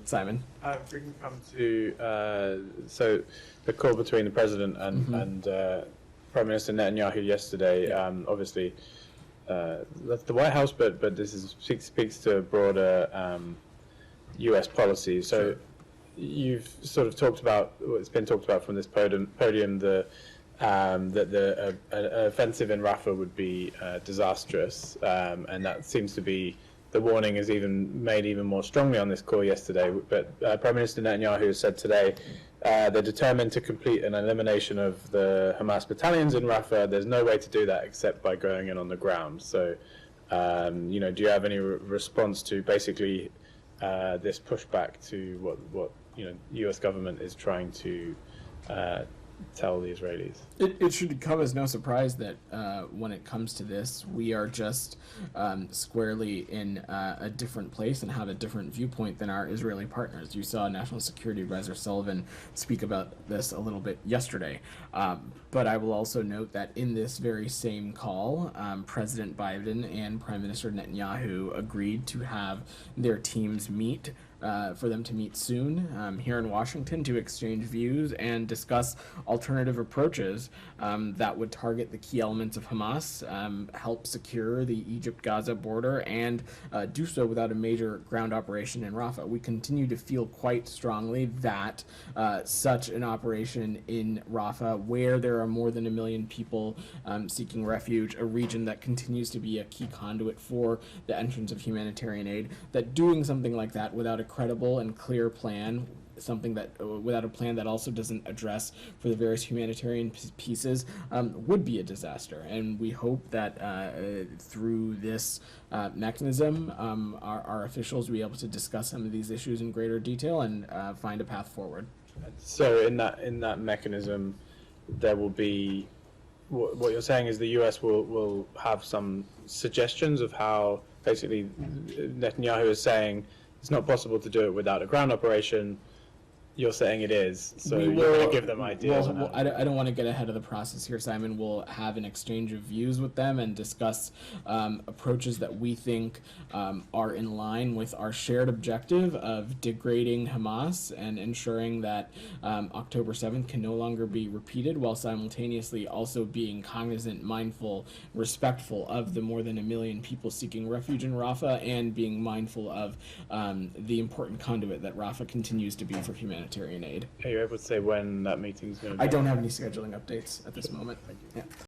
Simon. If we can come to so the call between the president and Prime Minister Netanyahu yesterday. Obviously, that's the White House, but this speaks to a broader U.S. policy. So you've sort of talked about it's been talked about from this podium that the offensive in Rafah would be disastrous, and that seems to be. The warning is made even more strongly on this call yesterday, but Prime Minister Netanyahu has said today they're determined to complete an elimination of the Hamas battalions in Rafah. There's no way to do that except by going in on the ground. So, do you have any response to basically this pushback to what U.S. government is trying to tell the Israelis? It should come as no surprise that when it comes to this, we are just squarely in a different place and have a different viewpoint than our Israeli partners. You saw National Security Advisor Sullivan speak about this a little bit yesterday. But I will also note that in this very same call, President Biden and Prime Minister Netanyahu agreed to have their teams meet for them to meet soon here in Washington to exchange views and discuss alternative approaches that would target the key elements of Hamas, help secure the Egypt-Gaza border, and do so without a major ground operation in Rafah. We continue to feel quite strongly that such an operation in Rafah, where there are more than 1 million people seeking refuge, a region that continues to be a key conduit for the entrance of humanitarian aid, that doing something like that without a credible and clear plan, something that without a plan that also doesn't address for the various humanitarian pieces, would be a disaster. And we hope that through this mechanism, our officials will be able to discuss some of these issues in greater detail and find a path forward. So in that mechanism, there will be what you're saying is the U.S. will have some suggestions of how basically Netanyahu is saying it's not possible to do it without a ground operation. You're saying it is, so you're going to give them ideas. I don't want to get ahead of the process here, Simon. We'll have an exchange of views with them and discuss approaches that we think are in line with our shared objective of degrading Hamas and ensuring that October 7th can no longer be repeated, while simultaneously also being cognizant, mindful, respectful of the more than 1 million people seeking refuge in Rafah, and being mindful of the important conduit that Rafah continues to be for humanitarian aid. Are you able to say when that meeting is going to be? I don't have any scheduling updates at this moment. Thank you. Yeah.